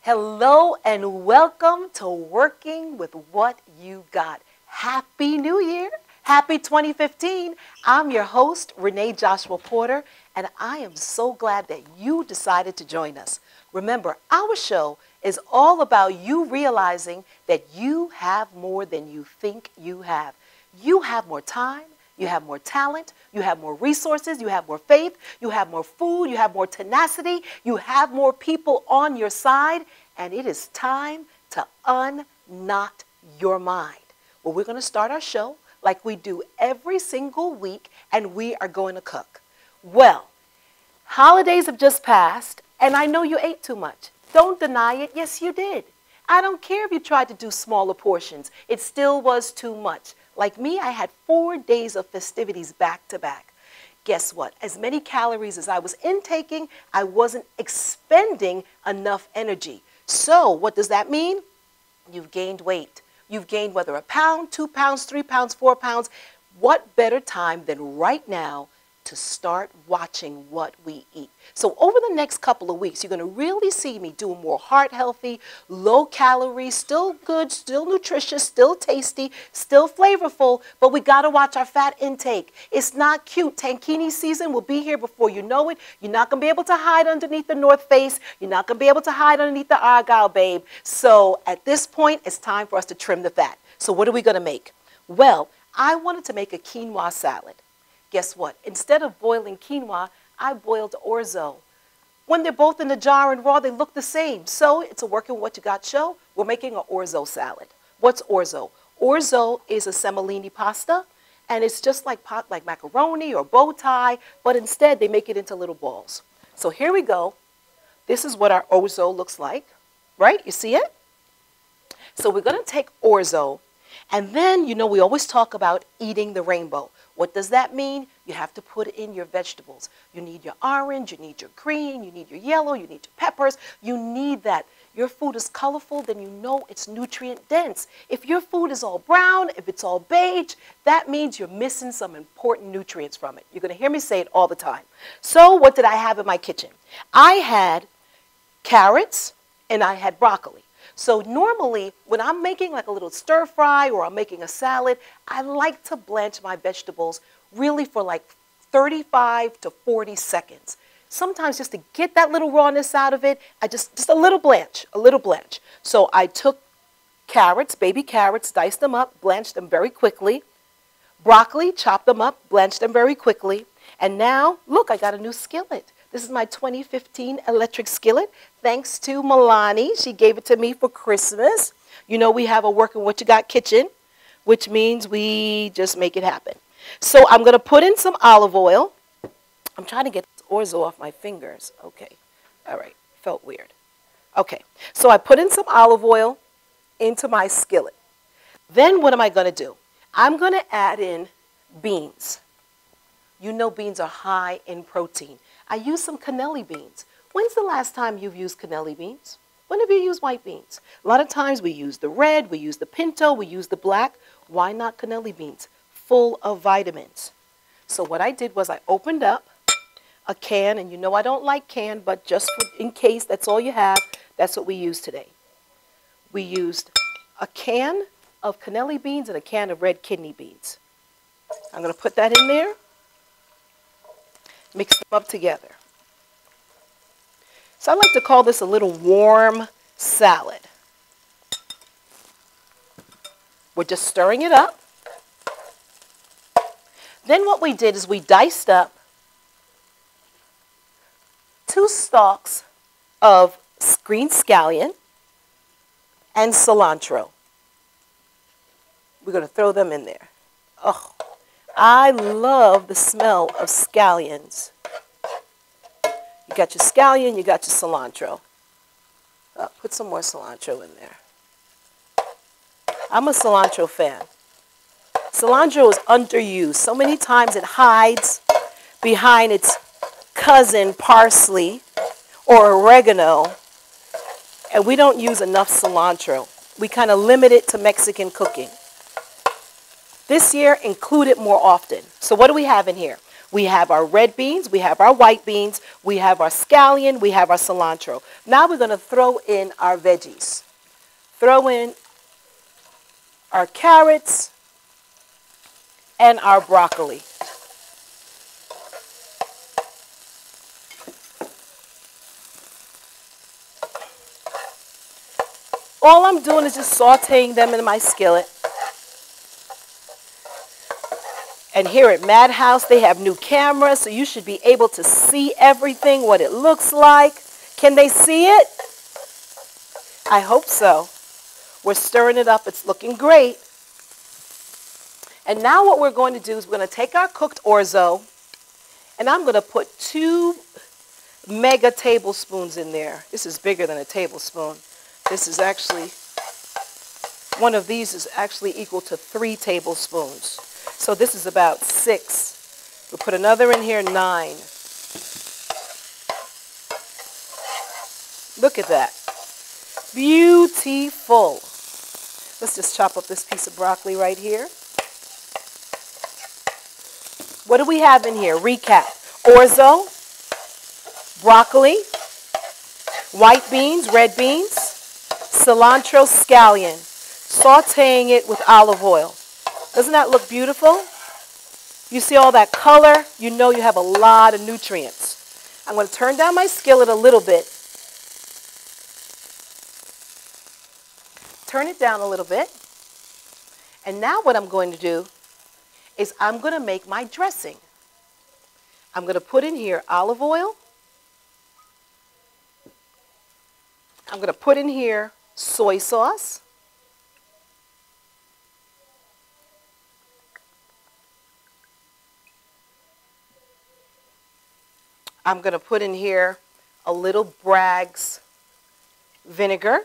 Hello and welcome to Working with What You Got. Happy New Year. Happy 2015. I'm your host, Renee Joshua Porter, and I am so glad that you decided to join us. Remember, our show is all about you realizing that you have more than you think you have. You have more time. You have more talent, you have more resources, you have more faith, you have more food, you have more tenacity, you have more people on your side, and it is time to unknot your mind. Well, we're going to start our show like we do every single week, and we are going to cook. Well, holidays have just passed, and I know you ate too much. Don't deny it. Yes, you did. I don't care if you tried to do smaller portions. It still was too much. Like me, I had 4 days of festivities back to back. Guess what? As many calories as I was intaking, I wasn't expending enough energy. So what does that mean? You've gained weight. You've gained whether a pound, 2 pounds, 3 pounds, 4 pounds. What better time than right now to start watching what we eat? So over the next couple of weeks, you're going to really see me do more heart healthy, low calorie, still good, still nutritious, still tasty, still flavorful, but we got to watch our fat intake. It's not cute. Tankini season will be here before you know it. You're not going to be able to hide underneath the North Face. You're not going to be able to hide underneath the Argyle, babe. So at this point, it's time for us to trim the fat. So what are we going to make? Well, I wanted to make a quinoa salad. Guess what? Instead of boiling quinoa, I boiled orzo. When they're both in the jar and raw, they look the same. So it's a working what you got show. We're making an orzo salad. What's orzo? Orzo is a semolini pasta, and it's just like macaroni or bow tie, but instead they make it into little balls. So here we go. This is what our orzo looks like, right? You see it? So we're going to take orzo, and then, you know, we always talk about eating the rainbow. What does that mean? You have to put in your vegetables. You need your orange, you need your green, you need your yellow, you need your peppers. You need that. Your food is colorful, then you know it's nutrient dense. If your food is all brown, if it's all beige, that means you're missing some important nutrients from it. You're going to hear me say it all the time. So what did I have in my kitchen? I had carrots and I had broccoli. So normally, when I'm making like a little stir fry or I'm making a salad, I like to blanch my vegetables really for like 35 to 40 seconds. Sometimes just to get that little rawness out of it, just a little blanch, a little blanch. So I took carrots, baby carrots, diced them up, blanched them very quickly. Broccoli, chopped them up, blanched them very quickly. And now, look, I got a new skillet. This is my 2015 electric skillet, thanks to Milani. She gave it to me for Christmas. You know, we have a working what you got kitchen, which means we just make it happen. So I'm going to put in some olive oil. I'm trying to get this orzo off my fingers. Okay. All right. Felt weird. Okay. So I put in some olive oil into my skillet. Then what am I going to do? I'm going to add in beans. You know beans are high in protein. I use some cannelli beans. When's the last time you've used cannelli beans? When have you used white beans? A lot of times we use the red, we use the pinto, we use the black. Why not cannelli beans? Full of vitamins. So what I did was I opened up a can, and you know I don't like canned, but just in case that's all you have, that's what we use today. We used a can of cannelli beans and a can of red kidney beans. I'm going to put that in there. Mix them up together. So I like to call this a little warm salad. We're just stirring it up. Then what we did is we diced up 2 stalks of green scallion and cilantro. We're going to throw them in there. Oh, I love the smell of scallions. You got your scallion, you got your cilantro. Oh, put some more cilantro in there. I'm a cilantro fan. Cilantro is underused. So many times it hides behind its cousin parsley or oregano, and we don't use enough cilantro. We kind of limit it to Mexican cooking. This year, include it more often. So what do we have in here? We have our red beans, we have our white beans, We have our scallion. We have our cilantro. Now we're going to throw in our veggies. Throw in our carrots and our broccoli. All I'm doing is just sauteing them in my skillet. And here at Madhouse, they have new cameras, so you should be able to see everything, what it looks like. Can they see it? I hope so. We're stirring it up. It's looking great. And now what we're going to do is we're going to take our cooked orzo, and I'm going to put 2 mega tablespoons in there. This is bigger than a tablespoon. This is actually, one of these is actually equal to 3 tablespoons. So this is about 6. We'll put another in here, 9. Look at that. Beautiful. Let's just chop up this piece of broccoli right here. What do we have in here? Recap. Orzo, broccoli, white beans, red beans, cilantro, scallion, sauteing it with olive oil. Doesn't that look beautiful? You see all that color? You know you have a lot of nutrients. I'm going to turn down my skillet a little bit. Turn it down a little bit. And now what I'm going to do is I'm going to make my dressing. I'm going to put in here olive oil. I'm going to put in here soy sauce. I'm going to put in here a little Bragg's vinegar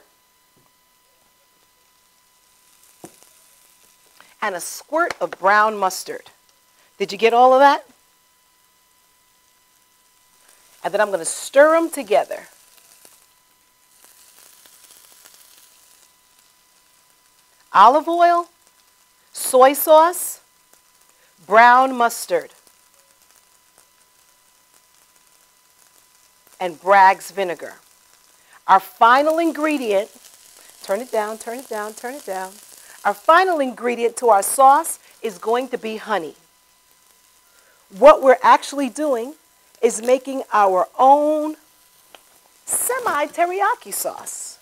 and a squirt of brown mustard. Did you get all of that? And then I'm going to stir them together. Olive oil, soy sauce, brown mustard, and Bragg's vinegar. Our final ingredient, turn it down, turn it down, turn it down. Our final ingredient to our sauce is going to be honey. What we're actually doing is making our own semi-teriyaki sauce.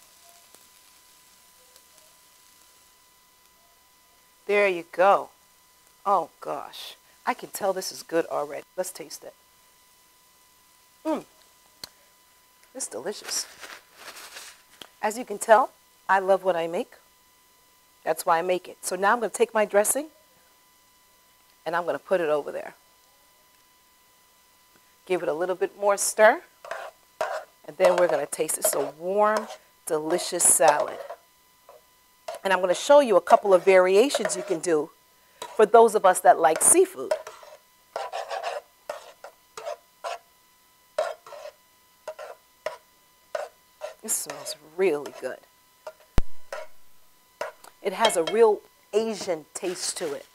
There you go. Oh gosh, I can tell this is good already. Let's taste it. It's delicious. As you can tell, I love what I make. That's why I make it. So now I'm going to take my dressing and I'm going to put it over there. Give it a little bit more stir. And then we're going to taste it. It's a warm, delicious salad. And I'm going to show you a couple of variations you can do for those of us that like seafood. This smells really good. It has a real Asian taste to it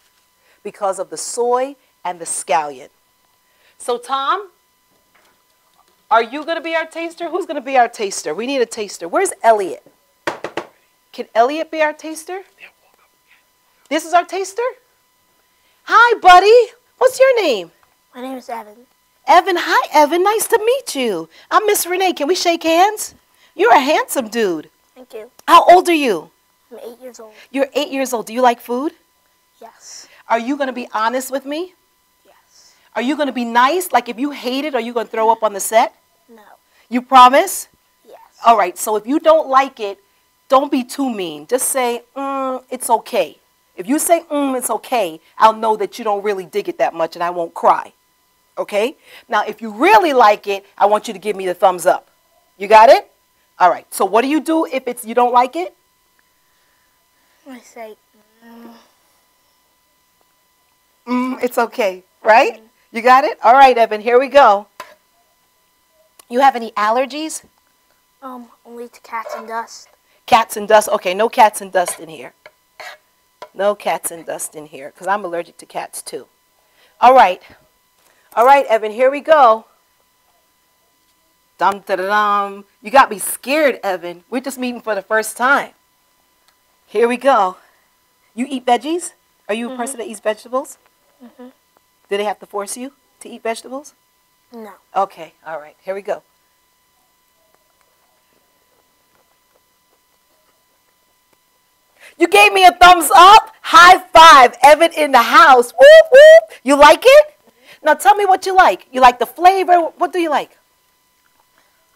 because of the soy and the scallion. So Tom, are you going to be our taster? Who's going to be our taster? We need a taster. Where's Elliot? Can Elliot be our taster? This is our taster? Hi, buddy. What's your name? My name is Evan. Evan. Hi, Evan. Nice to meet you. I'm Miss Renee. Can we shake hands? You're a handsome dude. Thank you. How old are you? I'm 8 years old. You're 8 years old. Do you like food? Yes. Are you going to be honest with me? Yes. Are you going to be nice? Like if you hate it, are you going to throw up on the set? No. You promise? Yes. All right. So if you don't like it, don't be too mean. Just say, it's okay. If you say, it's okay, I'll know that you don't really dig it that much and I won't cry. Okay? Now, if you really like it, I want you to give me the thumbs up. You got it? All right. So what do you do if you don't like it? I say, it's okay. Right? You got it? All right, Evan. Here we go. You have any allergies? only to cats and dust. Cats and dust. Okay, no cats and dust in here. No cats and dust in here because I'm allergic to cats too. All right. All right, Evan, here we go. Dum da da dum. You got me scared, Evan. We're just meeting for the first time. Here we go. You eat veggies? Are you a person that eats vegetables? Mhm. Do they have to force you to eat vegetables? No. Okay, all right. Here we go. You gave me a thumbs up. High five. Evan in the house. Whoop, whoop. You like it? Now tell me what you like. You like the flavor? What do you like?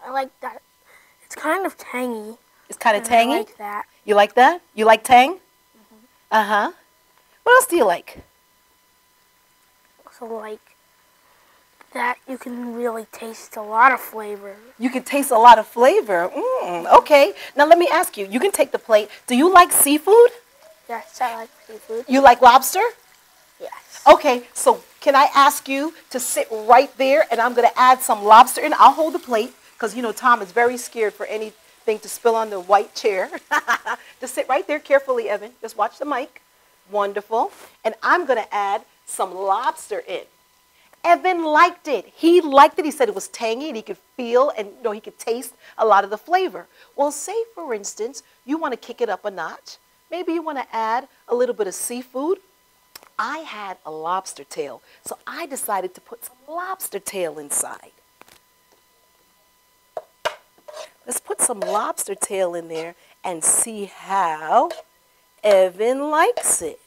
I like that. It's kind of tangy. It's kind of and tangy? I like that. You like that? You like tang? Uh-huh. What else do you like? Also like that you can really taste a lot of flavor. You can taste a lot of flavor. Okay. Now let me ask you. You can take the plate. Do you like seafood? Yes, I like seafood. You like lobster? Yes. Okay, so can I ask you to sit right there, and I'm going to add some lobster in. I'll hold the plate because, you know, Tom is very scared for anything to spill on the white chair. Just sit right there carefully, Evan. Just watch the mic. Wonderful. And I'm going to add some lobster in. Evan liked it. He liked it. He said it was tangy and he could feel and he could taste a lot of the flavor. Well, say, for instance, you want to kick it up a notch. Maybe you want to add a little bit of seafood. I had a lobster tail, so I decided to put some lobster tail inside. Let's put some lobster tail in there and see how Evan likes it.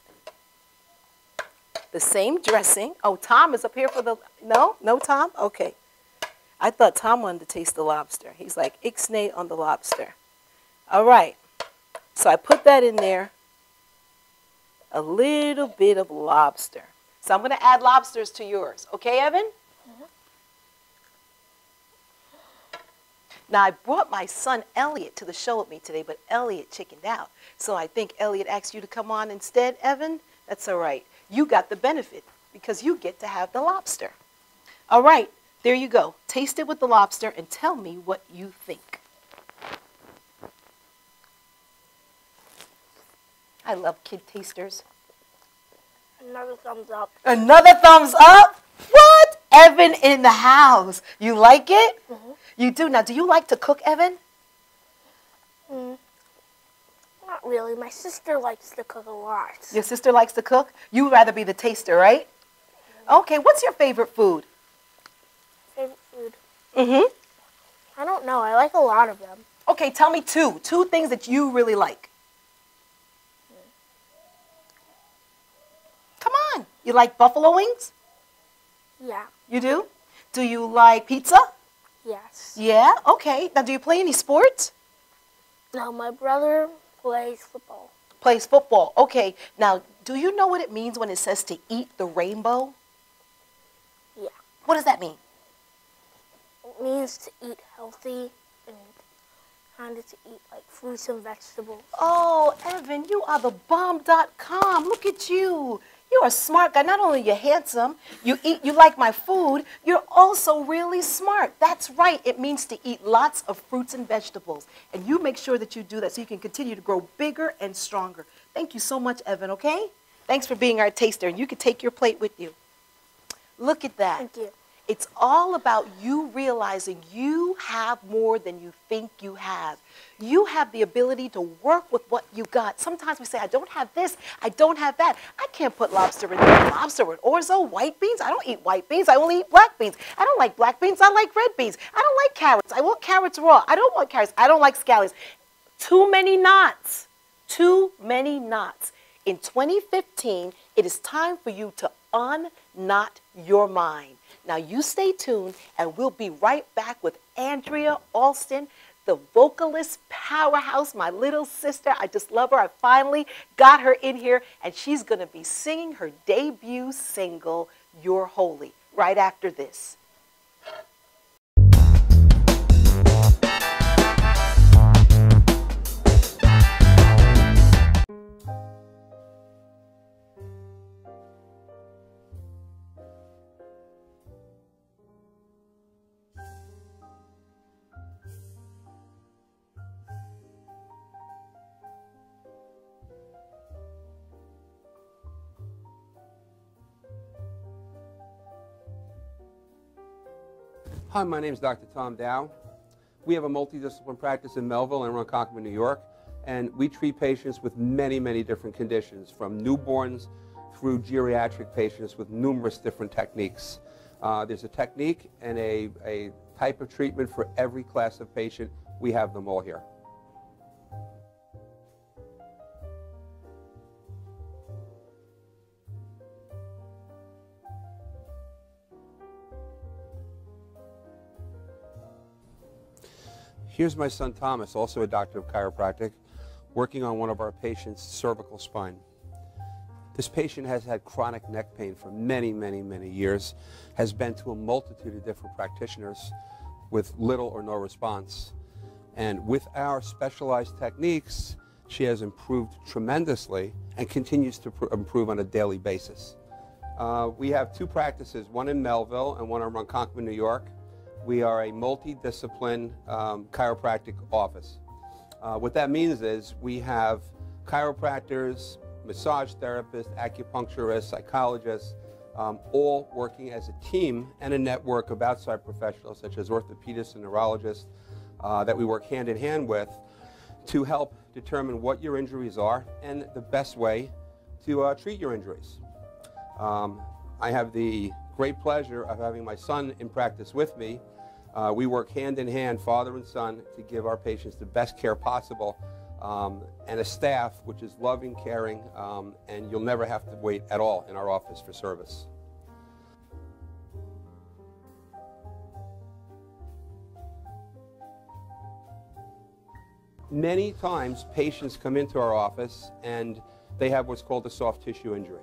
The same dressing. Oh, Tom is up here for the... No, Tom? Okay. I thought Tom wanted to taste the lobster. He's like, ixnay on the lobster. All right. So I put that in there. A little bit of lobster. So I'm going to add lobsters to yours. Okay, Evan? Now, I brought my son Elliot to the show with me today, but Elliot chickened out. So I think Elliot asked you to come on instead, Evan. That's all right. You got the benefit because you get to have the lobster. All right, there you go. Taste it with the lobster and tell me what you think. I love kid tasters. Another thumbs up. Another thumbs up? What? Evan in the house. You like it? You do. Now, do you like to cook, Evan? Not really. My sister likes to cook a lot. Your sister likes to cook? You'd rather be the taster, right? Okay, what's your favorite food? Favorite food? Mm-hmm. I don't know. I like a lot of them. Okay, tell me two. Two things that you really like. Come on. You like buffalo wings? Yeah. You do? Do you like pizza? Yes. Yeah? Okay. Now, do you play any sports? No, my brother plays football. Plays football. Okay. Now, do you know what it means when it says to eat the rainbow? Yeah. What does that mean? It means to eat healthy and kind of to eat like fruits and vegetables. Oh, Evan, you are the bomb.com. Look at you. You're a smart guy. Not only are you handsome, you like my food, you're also really smart. That's right. It means to eat lots of fruits and vegetables. And you make sure that you do that so you can continue to grow bigger and stronger. Thank you so much, Evan, okay? Thanks for being our taster. And you can take your plate with you. Look at that. Thank you. It's all about you realizing you have more than you think you have. You have the ability to work with what you got. Sometimes we say, I don't have this, I don't have that. I can't put lobster in there. Lobster with orzo, white beans. I don't eat white beans. I only eat black beans. I don't like black beans. I like red beans. I don't like carrots. I want carrots raw. I don't want carrots. I don't like scallions. Too many knots. Too many knots. In 2015, it is time for you to unknot your mind. Now, you stay tuned, and we'll be right back with Andrea Alston, the vocalist powerhouse, my little sister. I just love her. I finally got her in here, and she's going to be singing her debut single, You're Holy, right after this. Hi, my name is Dr. Tom Dow. We have a multidisciplinary practice in Melville and Ronkonkoma, New York, and we treat patients with many, many different conditions, from newborns through geriatric patients with numerous different techniques. There's a technique and a type of treatment for every class of patient. We have them all here. Here's my son Thomas, also a doctor of chiropractic, working on one of our patients' cervical spine. This patient has had chronic neck pain for many, many, many years, has been to a multitude of different practitioners with little or no response. And with our specialized techniques, she has improved tremendously and continues to improve on a daily basis. We have two practices, one in Melville and one in Ronkonkoma, New York. We are a multidiscipline chiropractic office. What that means is we have chiropractors, massage therapists, acupuncturists, psychologists, all working as a team and a network of outside professionals such as orthopedists and neurologists that we work hand in hand with to help determine what your injuries are and the best way to treat your injuries. I have the great pleasure of having my son in practice with me. We work hand in hand, father and son, to give our patients the best care possible, and a staff which is loving, caring, and you'll never have to wait at all in our office for service. Many times patients come into our office and they have what's called a soft tissue injury.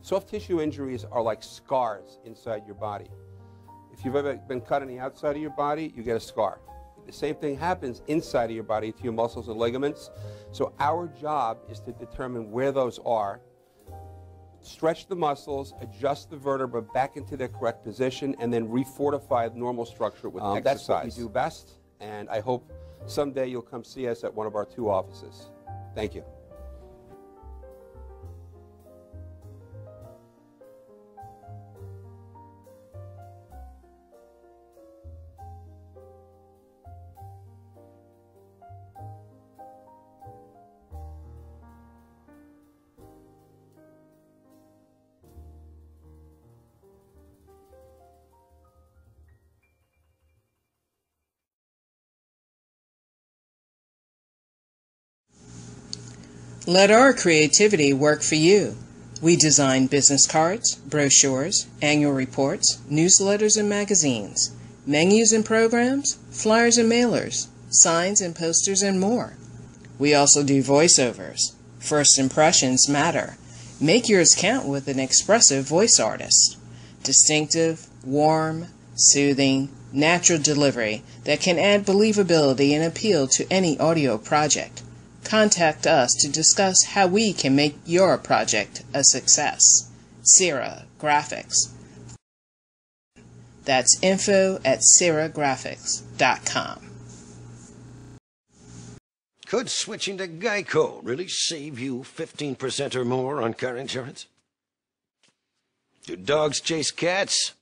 Soft tissue injuries are like scars inside your body. If you've ever been cut on the outside of your body, you get a scar. The same thing happens inside of your body to your muscles and ligaments. So our job is to determine where those are, stretch the muscles, adjust the vertebra back into their correct position, and then refortify the normal structure with exercise. That's what we do best, and I hope someday you'll come see us at one of our two offices. Thank you. Let our creativity work for you. We design business cards, brochures, annual reports, newsletters and magazines, menus and programs, flyers and mailers, signs and posters, and more. We also do voiceovers. First impressions matter. Make yours count with an expressive voice artist. Distinctive, warm, soothing, natural delivery that can add believability and appeal to any audio project. Contact us to discuss how we can make your project a success. Sierra Graphics. That's info@sierragraphics.com. Could switching to Geico really save you 15% or more on car insurance? Do dogs chase cats?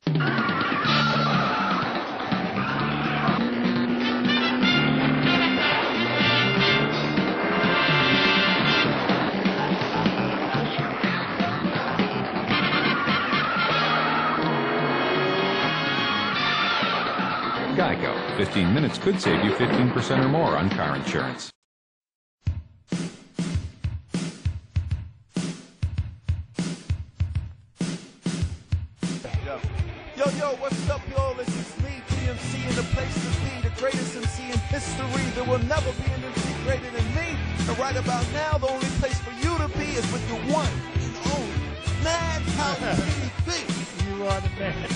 Geico. 15 minutes could save you 15% or more on car insurance. Yo, what's up, y'all? This is me, GMC, in the place to be, the greatest MC in history. There will never be an MC greater than me. And right about now, the only place for you to be is with the one and only Madhousetv. You are the man.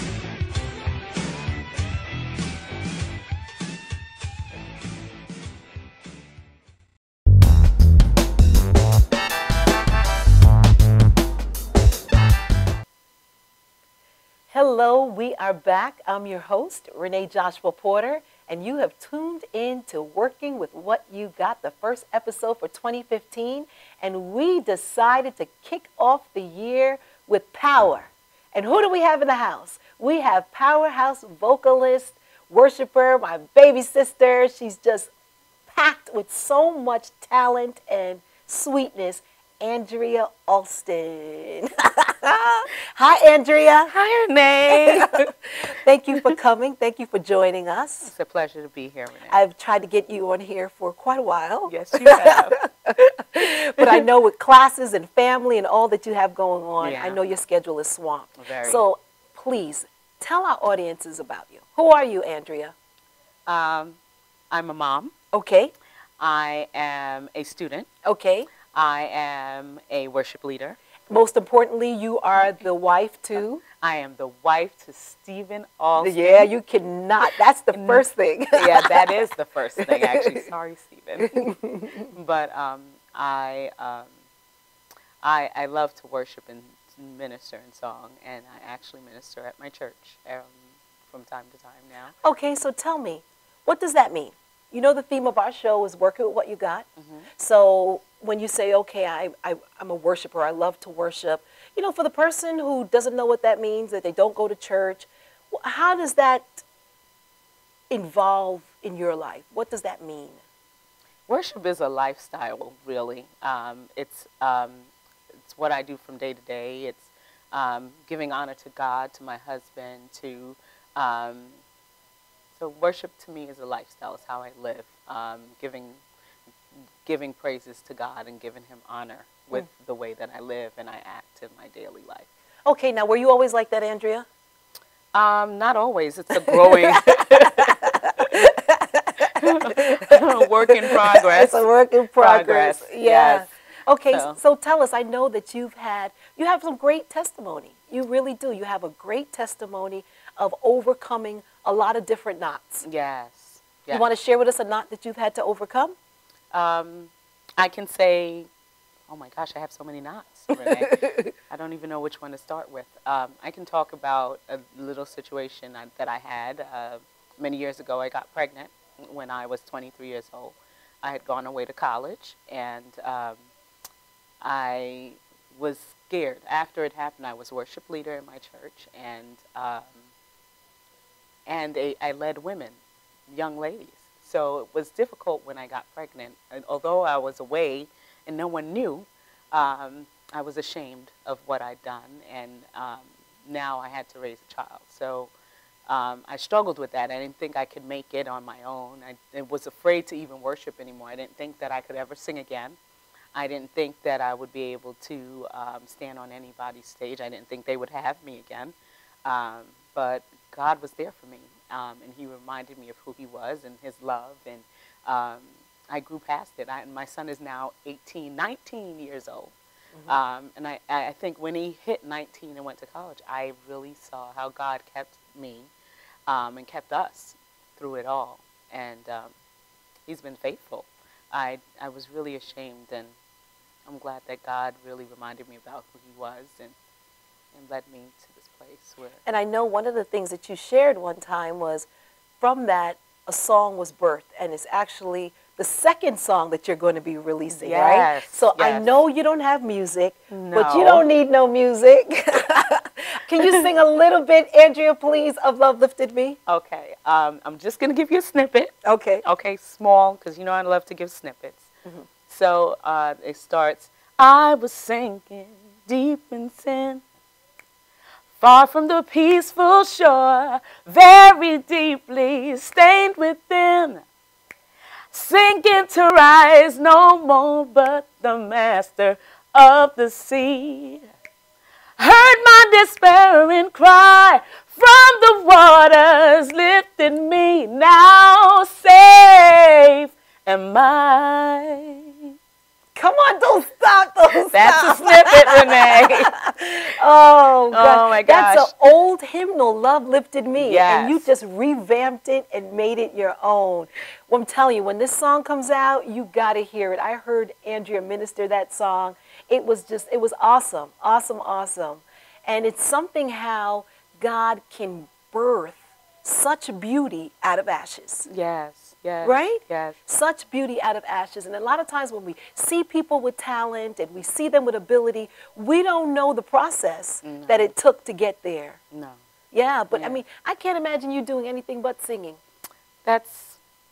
Hello, we are back. I'm your host, Renee Joshua Porter, and you have tuned in to Working with What You Got, the first episode for 2015, and we decided to kick off the year with power. And who do we have in the house? We have powerhouse vocalist, worshiper, my baby sister. She's just packed with so much talent and sweetness. Andrea Alston. Hi, Andrea. Hi, Renee. Thank you for coming. Thank you for joining us. It's a pleasure to be here, Renee. I've tried to get you on here for quite a while. Yes, you have. But I know with classes and family and all that you have going on, Yeah. I know your schedule is swamped. Very. So please tell our audiences about you. Who are you, Andrea? I'm a mom. Okay. I am a student. Okay. I am a worship leader. Most importantly, you are the wife to? I am the wife to Stephen Alston. Yeah, you cannot. That's the first thing. Yeah, that is the first thing, actually. Sorry, Stephen. But I love to worship and minister in song, and I actually minister at my church from time to time now. Okay, so tell me, what does that mean? You know the theme of our show is working with what you got. So when you say, okay, I'm a worshiper, I love to worship, you know, for the person who doesn't know what that means, that they don't go to church, how does that involve in your life? What does that mean? Worship is a lifestyle, really. It's what I do from day to day. It's giving honor to God, to my husband, to so worship to me is a lifestyle. It's how I live, giving praises to God and giving Him honor with the way that I live and I act in my daily life. Okay, now were you always like that, Andrea? Not always. It's a growing work in progress. It's a work in progress. Yeah. Yes. Okay, so tell us, I know that you have some great testimony. You really do. You have a great testimony of overcoming a lot of different knots. Yes. You want to share with us a knot that you've had to overcome? I can say, oh my gosh, I have so many knots, Renee. I don't even know which one to start with. I can talk about a little situation that I had. Many years ago, I got pregnant when I was 23 years old. I had gone away to college, and I was scared. After it happened, I was worship leader in my church, and I led women, young ladies. So it was difficult when I got pregnant. And although I was away and no one knew, I was ashamed of what I'd done, and now I had to raise a child. So I struggled with that. I didn't think I could make it on my own. I was afraid to even worship anymore. I didn't think that I could ever sing again. I didn't think that I would be able to stand on anybody's stage. I didn't think they would have me again. But God was there for me, and He reminded me of who He was and His love, and I grew past it. My son is now 19 years old. And I think when he hit 19 and went to college, I really saw how God kept me and kept us through it all. And He's been faithful. I was really ashamed, and I'm glad that God really reminded me about who He was and led me to this place where... And I know one of the things that you shared one time was from that a song was birthed, and it's actually the second song that you're going to be releasing, right? So I know you don't have music, but you don't need no music. Can you sing a little bit, Andrea, please, of Love Lifted Me? Okay. I'm just going to give you a snippet. Okay. Okay, small, because you know I love to give snippets. So it starts, I was sinking deep in sin, far from the peaceful shore, very deeply stained within, sinking to rise no more, but the master of the sea heard my despairing cry, from the waters lifted me, now safe am I. Come on, don't stop, don't That's stop. a snippet, Renee. Oh, God. Oh, my gosh. That's an old hymnal, Love Lifted Me. Yes. And you just revamped it and made it your own. Well, I'm telling you, when this song comes out, you got to hear it. I heard Andrea minister that song. It was awesome, awesome, awesome. And it's something how God can birth such beauty out of ashes. Yes, yes. Right? Yes. Such beauty out of ashes. And a lot of times when we see people with talent and we see them with ability, we don't know the process that it took to get there. No. Yeah, but Yeah. I mean, I can't imagine you doing anything but singing.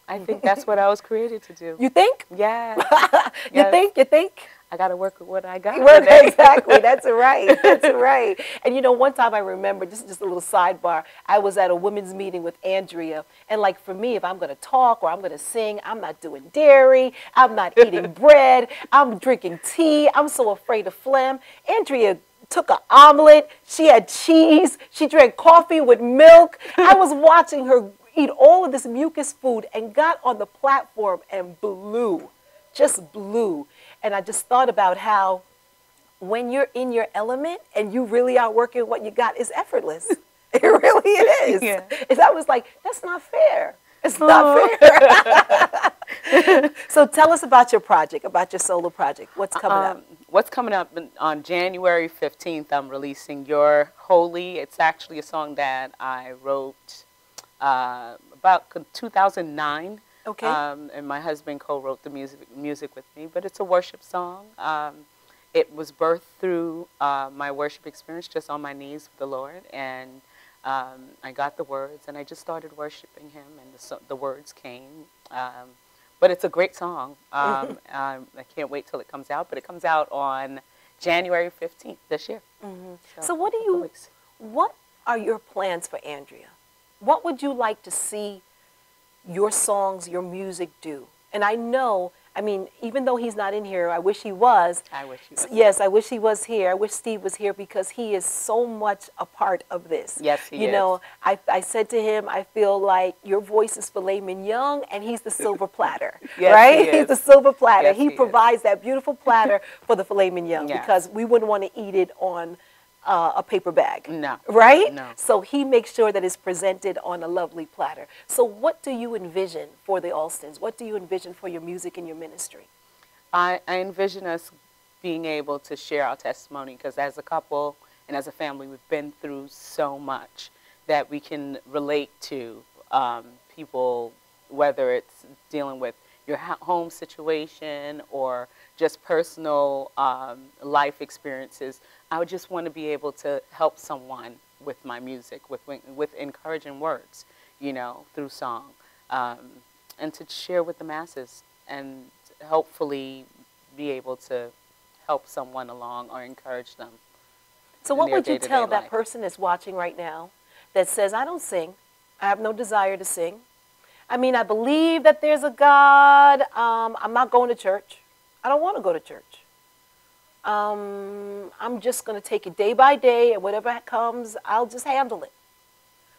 I think that's what I was created to do. You think? Yeah. You Yes. think? You think? I got to work with what I got. Well, today. exactly. That's right. That's right. And you know, one time I remember, this is just a little sidebar, I was at a women's meeting with Andrea. And like for me, if I'm going to talk or I'm going to sing, I'm not doing dairy. I'm not eating bread. I'm drinking tea. I'm so afraid of phlegm. Andrea took an omelet. She had cheese. She drank coffee with milk. I was watching her eat all of this mucus food and got on the platform and blew, just blew. And I just thought about how when you're in your element and you really are working what you got, is effortless. It really is. Yeah. And I was like, that's not fair. It's not fair. So tell us about your project, about your solo project. What's coming up? What's coming up on January 15th, I'm releasing You're Holy. It's actually a song that I wrote about 2009. Okay. And my husband co-wrote the music with me, but it's a worship song. It was birthed through my worship experience, just on my knees with the Lord, and I got the words, and I just started worshiping Him, and the words came. But it's a great song. I can't wait till it comes out, but it comes out on January 15th this year. So what are your plans for Andrea? What would you like to see your songs, your music do? And I know, I mean, even though he's not in here, I wish he was. I wish he was. Yes, I wish he was here. I wish Steve was here because he is so much a part of this. Yes, he is. You know, I said to him, I feel like your voice is filet mignon and he's the silver platter. Yes, right? he is. He's the silver platter. Yes, he he provides that beautiful platter for the filet mignon Yes. because we wouldn't want to eat it on a paper bag. No. Right? No. So he makes sure that it's presented on a lovely platter. So what do you envision for the Alstons? What do you envision for your music and your ministry? I envision us being able to share our testimony because as a couple and as a family, we've been through so much that we can relate to people, whether it's dealing with your home situation or just personal life experiences. I would just want to be able to help someone with my music, with encouraging words, you know, through song, and to share with the masses and hopefully be able to help someone along or encourage them. So in what their would you day-to-day tell that life. person that's watching right now that says, I don't sing, I have no desire to sing. I mean, I believe that there's a God. I'm not going to church. I don't want to go to church. I'm just going to take it day by day, and whatever comes, I'll just handle it.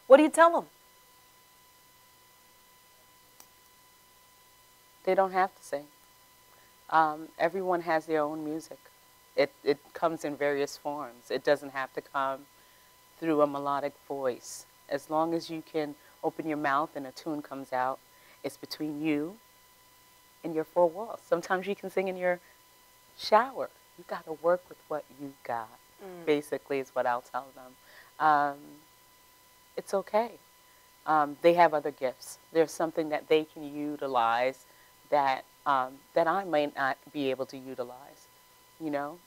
What do you tell them? They don't have to sing. Everyone has their own music. It comes in various forms. It doesn't have to come through a melodic voice. As long as you can open your mouth and a tune comes out, it's between you and your four walls. Sometimes you can sing in your shower. You got to work with what you got, basically is what I'll tell them. It's okay. They have other gifts. There's something that they can utilize that I might not be able to utilize, you know?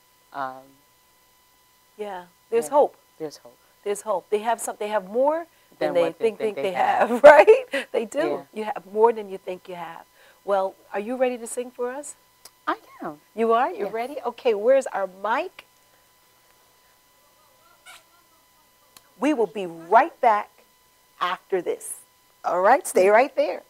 Yeah, there's Yeah. hope. There's hope. There's hope. They have something. They have more than Than they what they think they think they have, have. right? They do. Yeah. You have more than you think you have. Well, are you ready to sing for us? I am. You are? You're Yes. ready? Okay, where's our mic? We will be right back after this. All right, stay right there.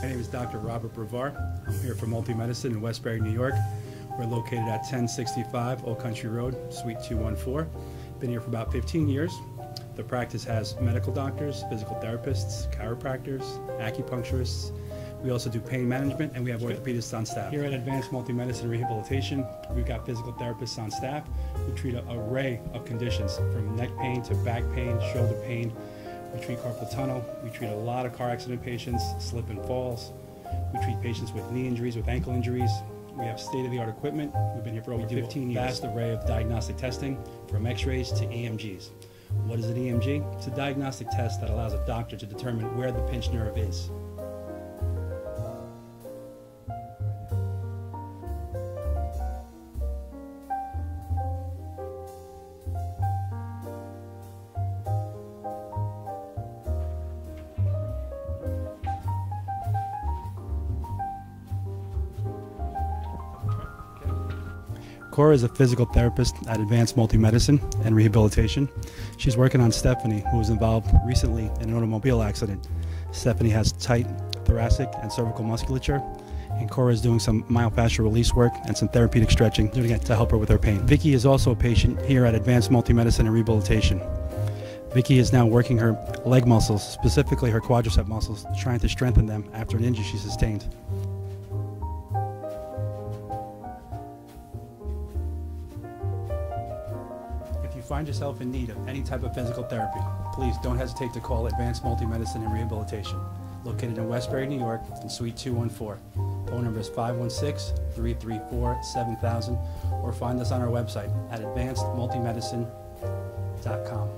My name is Dr. Robert Brevard. I'm here for Multi-Medicine in Westbury, New York. We're located at 1065 Old Country Road, Suite 214. Been here for about 15 years. The practice has medical doctors, physical therapists, chiropractors, acupuncturists. We also do pain management, and we have orthopedists on staff. Here at Advanced Multi-Medicine Rehabilitation, we've got physical therapists on staff who treat an array of conditions, from neck pain to back pain, shoulder pain. We treat carpal tunnel. We treat a lot of car accident patients, slip and falls. We treat patients with knee injuries, with ankle injuries. We have state-of-the-art equipment. We've been here for over 15 years. Vast array of diagnostic testing, from x-rays to EMGs. What is an EMG? It's a diagnostic test that allows a doctor to determine where the pinched nerve is. Cora is a physical therapist at Advanced Multi-Medicine and Rehabilitation. She's working on Stephanie, who was involved recently in an automobile accident. Stephanie has tight thoracic and cervical musculature, and Cora is doing some myofascial release work and some therapeutic stretching, doing it to help her with her pain. Vicky is also a patient here at Advanced Multi-Medicine and Rehabilitation. Vicky is now working her leg muscles, specifically her quadricep muscles, trying to strengthen them after an injury she sustained. If you find yourself in need of any type of physical therapy, please don't hesitate to call Advanced Multi-Medicine and Rehabilitation, located in Westbury, New York, in Suite 214. Phone number is 516-334-7000, or find us on our website at advancedmultimedicine.com.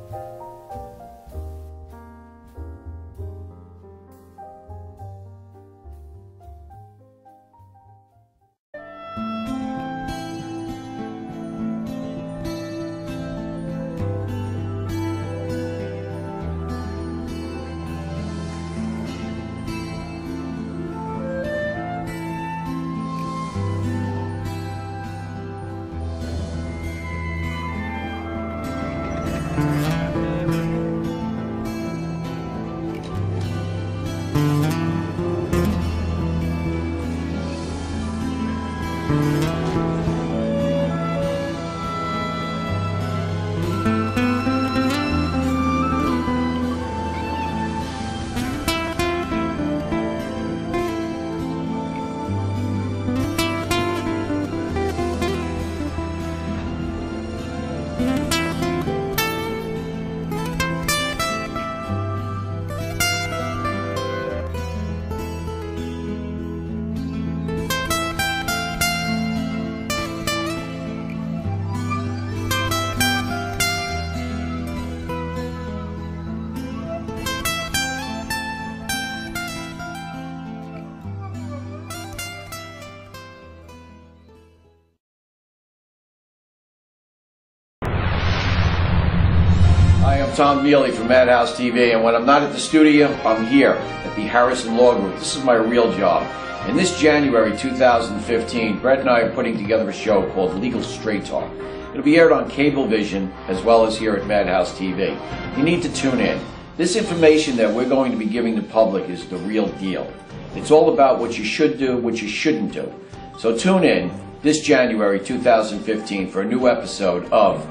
Hi, I'm Tom Mealy from Madhousetv, and when I'm not at the studio, I'm here at the Harrison Law Group. This is my real job. And this January 2015, Brett and I are putting together a show called Legal Straight Talk. It'll be aired on Cablevision as well as here at Madhousetv. You need to tune in. This information that we're going to be giving the public is the real deal. It's all about what you should do, what you shouldn't do. So tune in this January 2015 for a new episode of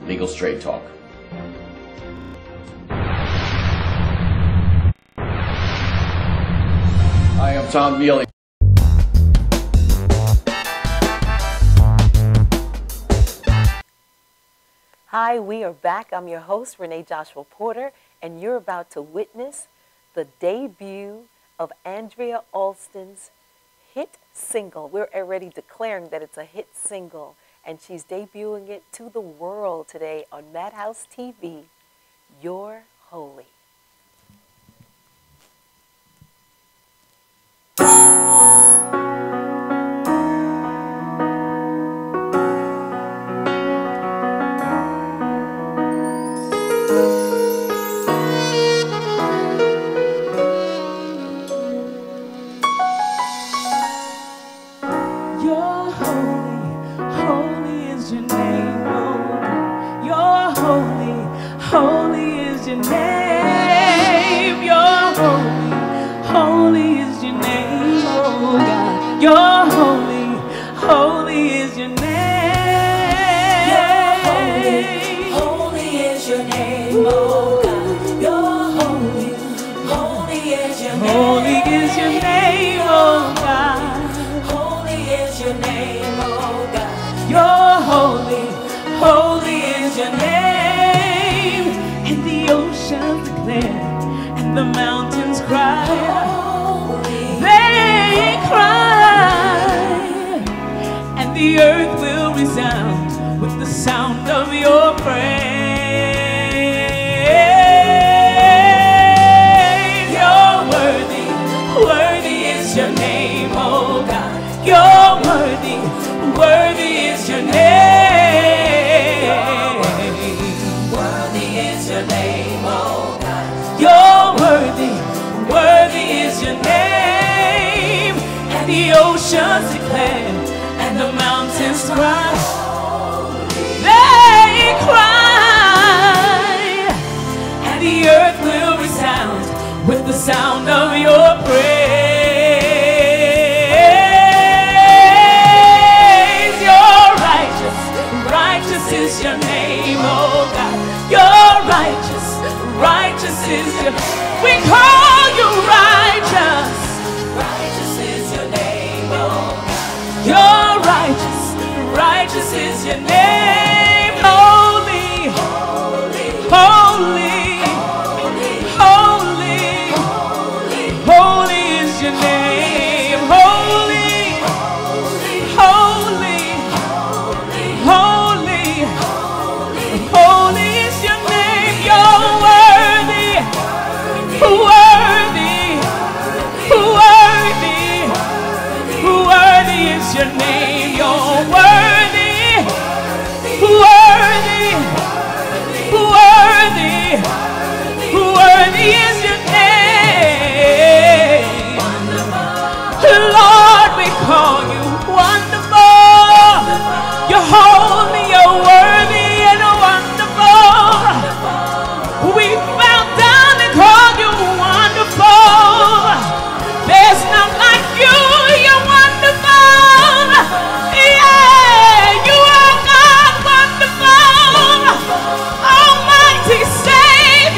Legal Straight Talk. Hi, I'm Tom Mealy. Hi, we are back. I'm your host, Renee Joshua Porter, and you're about to witness the debut of Andrea Alston's hit single. We're already declaring that it's a hit single, and she's debuting it to the world today on Madhousetv, You're Holy. The mountains cry, they cry, oceans declare, and the mountains cry. They cry, and the earth will resound with the sound of your praise. You're righteous, righteous is your name, oh God. You're righteous, righteous is your name. We call you righteous, righteous is your name, oh God. You're righteous, righteous is your name. Holy, holy, holy, holy, holy is your name. Holy, holy, holy, holy is your name. You're worthy, worthy, worthy, worthy is your name. You're worthy, worthy, worthy, worthy is your name. Lord, we call you wonderful. You're holy, you're worthy, and wonderful. We bow down and call you wonderful. There's none like you, you're wonderful. Yeah, you are God, wonderful. Almighty Savior.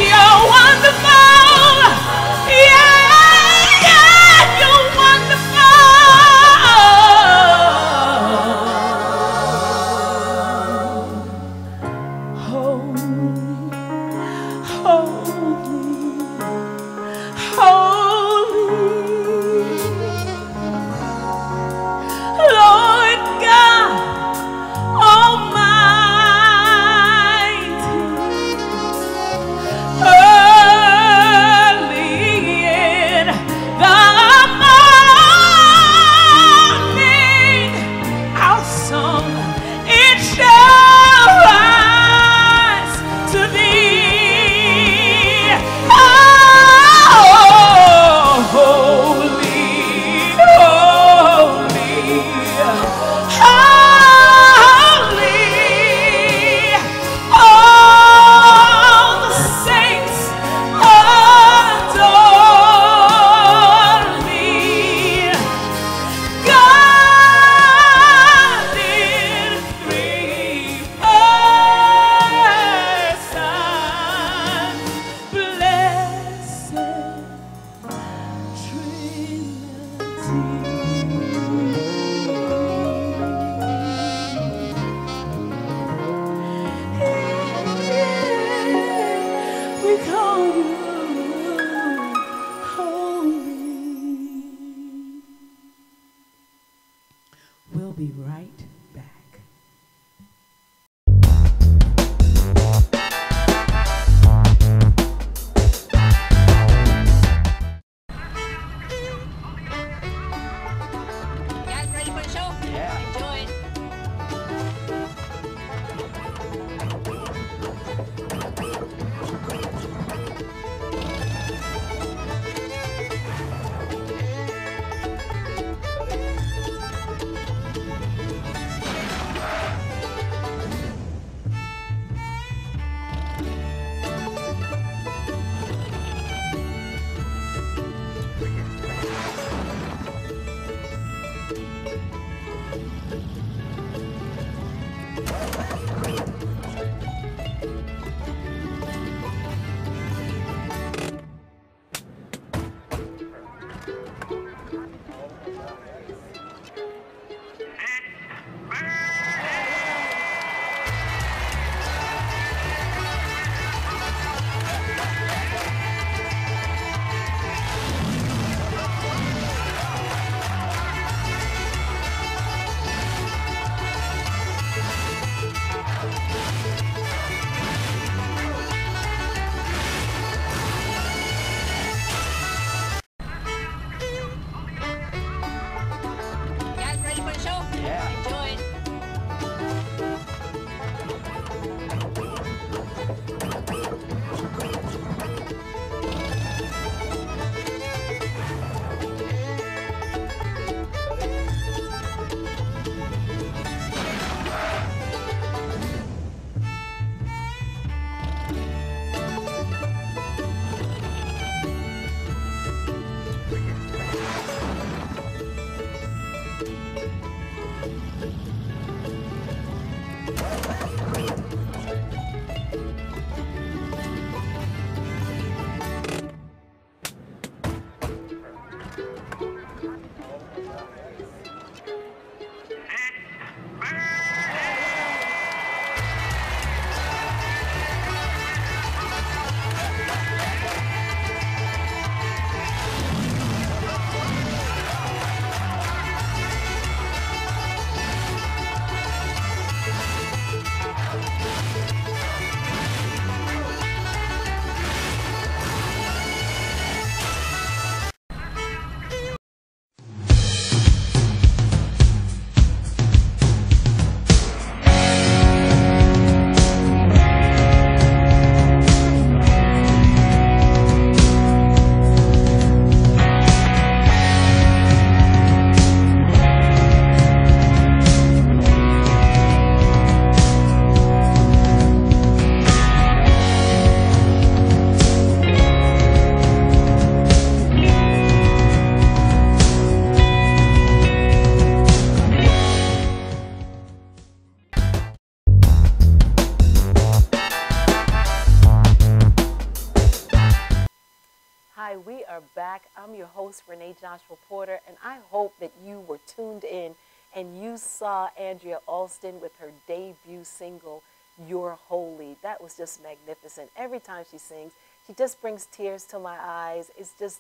Hi, we are back. I'm your host, Renee Joshua Porter, and I hope that you were tuned in and you saw Andrea Alston with her debut single, You're Holy. That was just magnificent. Every time she sings, she just brings tears to my eyes. It's just,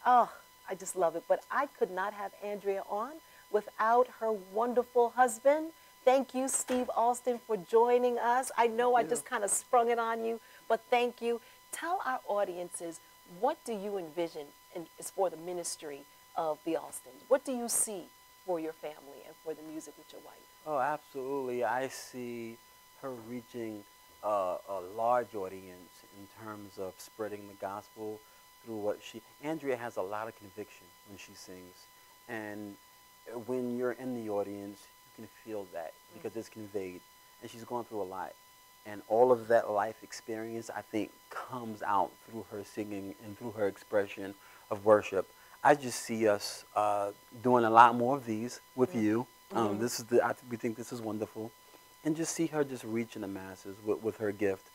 oh, I just love it. But I could not have Andrea on without her wonderful husband. Thank you, Steve Alston, for joining us. I know I just kind of sprung it on you, but thank you. Tell our audiences, what do you envision is for the ministry of the Alstons? What do you see for your family and for the music with your wife? Oh, absolutely. I see her reaching a large audience in terms of spreading the gospel through what Andrea has a lot of conviction when she sings. And when you're in the audience, you can feel that because it's conveyed. And she's gone through a lot. And all of that life experience, I think, comes out through her singing and through her expression of worship. I just see us doing a lot more of these with you. We think this is wonderful. And just see her just reaching the masses with her gift.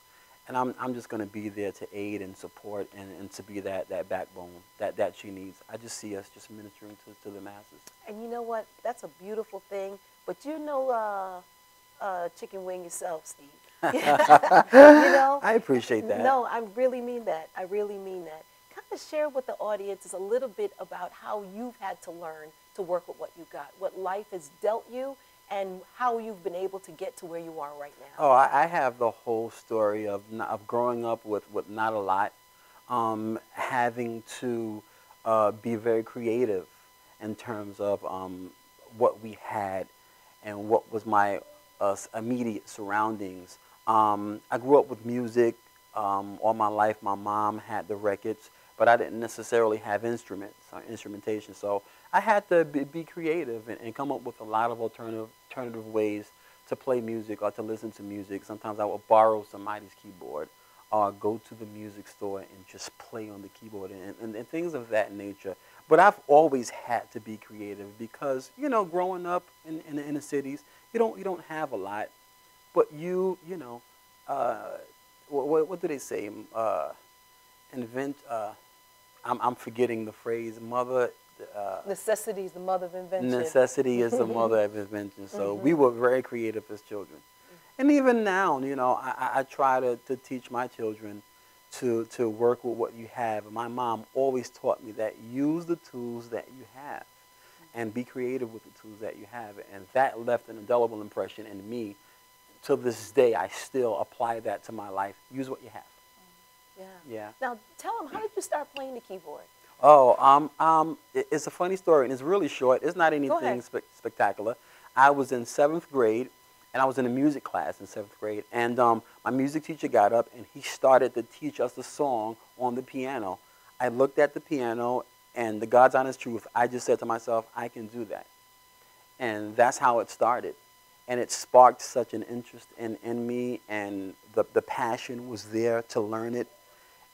And I'm just going to be there to aid and support and to be that backbone that she needs. I just see us just ministering to the masses. And you know what? That's a beautiful thing. But you know chicken wing yourself, Steve. You know? I appreciate that. No, I really mean that. I really mean that. Kind of share with the audience a little bit about how you've had to learn to work with what you got, what life has dealt you, and how you've been able to get to where you are right now. Oh, I have the whole story of growing up with not a lot, having to be very creative in terms of what we had and what was my immediate surroundings. I grew up with music all my life. My mom had the records, but I didn't necessarily have instruments or instrumentation. So I had to be creative and come up with a lot of alternative ways to play music or to listen to music. Sometimes I would borrow somebody's keyboard or go to the music store and just play on the keyboard and things of that nature. But I've always had to be creative because, you know, growing up in the inner cities, you don't have a lot. But you know, what do they say? I'm forgetting the phrase. Necessity is the mother of invention. Necessity is the mother of invention. So we were very creative as children. And even now, you know, I try to teach my children to work with what you have. My mom always taught me that use the tools that you have and be creative with the tools that you have. And that left an indelible impression in me. To this day, I still apply that to my life. Use what you have. Yeah. Now, tell them, how did you start playing the keyboard? Oh, it's a funny story, and it's really short. It's not anything spectacular. I was in 7th grade, and I was in a music class in 7th grade. And my music teacher got up, and he started to teach us a song on the piano. I looked at the piano, and the God's honest truth, I just said to myself, I can do that. And that's how it started. And it sparked such an interest in me, and the passion was there to learn it.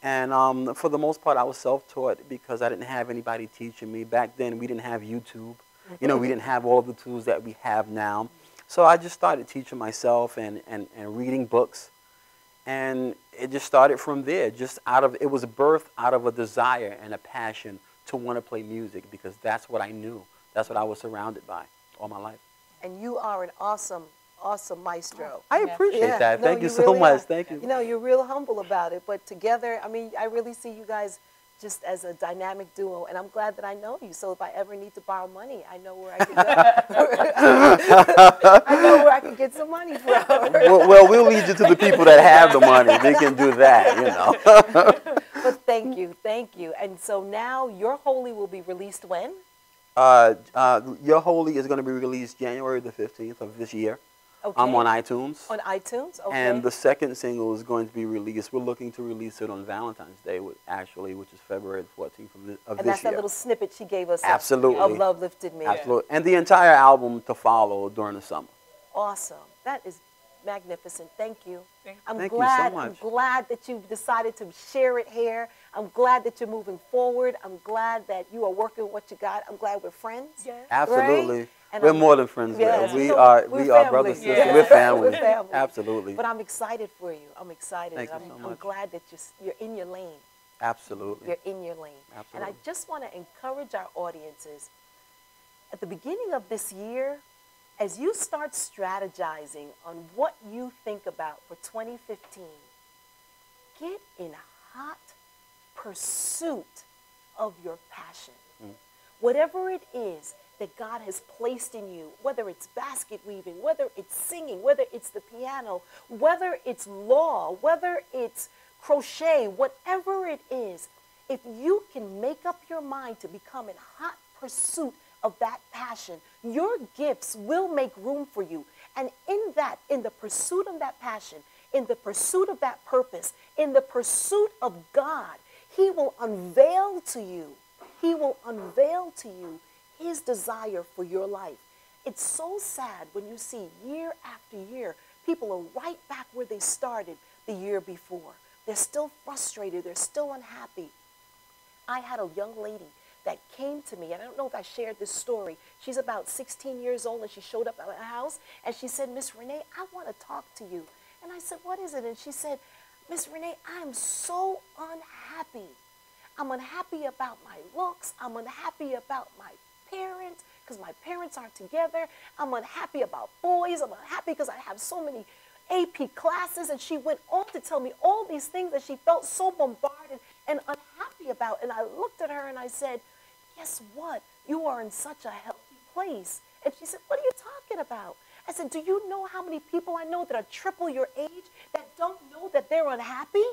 And for the most part, I was self-taught because I didn't have anybody teaching me. Back then, we didn't have YouTube. You know, we didn't have all of the tools that we have now. So I just started teaching myself and reading books. And it just started from there. It was birthed out of a desire and a passion to want to play music because that's what I knew. That's what I was surrounded by all my life. And you are an awesome maestro. I appreciate that. Thank you so much. Thank you. You know, you're real humble about it. But together, I mean, I really see you guys just as a dynamic duo. And I'm glad that I know you. So if I ever need to borrow money, I know where I can go. I know where I can get some money from. Well, we'll lead you to the people that have the money. They can do that, you know. But thank you. Thank you. And so now Your Holy will be released when? Your Holy is going to be released January the 15th of this year. Okay. I'm on iTunes. On iTunes, okay. And the second single is going to be released. We're looking to release it on Valentine's Day, which is February the 14th of this year. And that's that little snippet she gave us Absolutely. Of Love Lifted Me. Absolutely. And the entire album to follow during the summer. Awesome. That is magnificent. Thank you. Thank you so much. I'm glad that you decided to share it here. I'm glad that you're moving forward. I'm glad that you are working with what you got. I'm glad we're friends. Yes. Absolutely. Right? And we're more than friends. Yes. We are brothers and sisters. Yeah. We're family. We're family. Absolutely. But I'm excited for you. I'm excited. Thank you so I'm much. glad that you're in your lane. Absolutely. You're in your lane. Absolutely. And I just want to encourage our audiences, at the beginning of this year, as you start strategizing on what you think about for 2015, get in hot pursuit of your passion. Whatever it is that God has placed in you, whether it's basket weaving, whether it's singing, whether it's the piano, whether it's law, whether it's crochet, whatever it is, if you can make up your mind to become in hot pursuit of that passion, your gifts will make room for you. And in that, in the pursuit of that passion, in the pursuit of that purpose, in the pursuit of God, He will unveil to you, He will unveil to you His desire for your life. It's so sad when you see year after year, people are right back where they started the year before. They're still frustrated, they're still unhappy. I had a young lady that came to me, and I don't know if I shared this story. She's about 16 years old, and she showed up at my house, and she said, Miss Renee, I want to talk to you. And I said, what is it? And she said, Miss Renee, I am so unhappy. I'm unhappy about my looks. I'm unhappy about my parents because my parents aren't together. I'm unhappy about boys. I'm unhappy because I have so many AP classes. And she went on to tell me all these things that she felt so bombarded and unhappy about. And I looked at her and I said, guess what? You are in such a healthy place. And she said, what are you talking about? I said, do you know how many people I know that are triple your age that don't know that they're unhappy?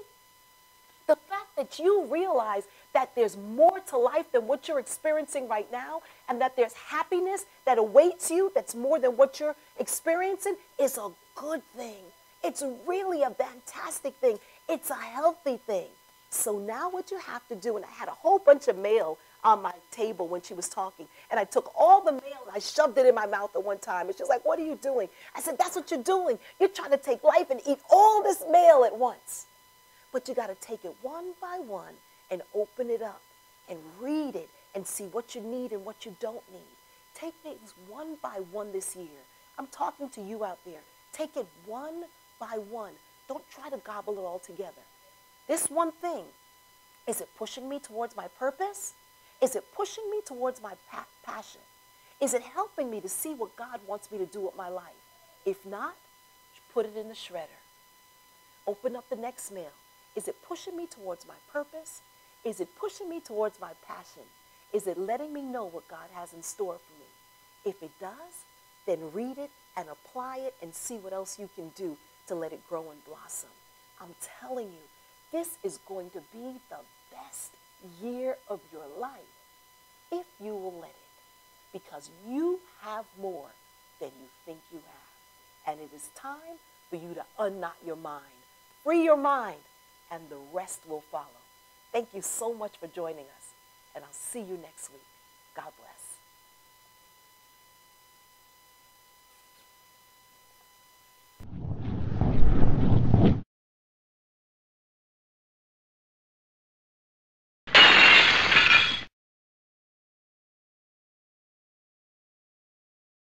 The fact that you realize that there's more to life than what you're experiencing right now, and that there's happiness that awaits you that's more than what you're experiencing is a good thing. It's really a fantastic thing. It's a healthy thing. So now what you have to do, and I had a whole bunch of mail on my table when she was talking, and I took all the mail and I shoved it in my mouth at one time, and she was like, what are you doing? I said, that's what you're doing. You're trying to take life and eat all this mail at once. But you got to take it one by one and open it up and read it and see what you need and what you don't need. Take things one by one this year. I'm talking to you out there. Take it one by one. Don't try to gobble it all together. This one thing, is it pushing me towards my purpose? Is it pushing me towards my passion? Is it helping me to see what God wants me to do with my life? If not, put it in the shredder. Open up the next mail. Is it pushing me towards my purpose? Is it pushing me towards my passion? Is it letting me know what God has in store for me? If it does, then read it and apply it and see what else you can do to let it grow and blossom. I'm telling you, this is going to be the best year of your life if you will let it, because you have more than you think you have. And it is time for you to unknot your mind, free your mind, and the rest will follow. Thank you so much for joining us, and I'll see you next week. God bless.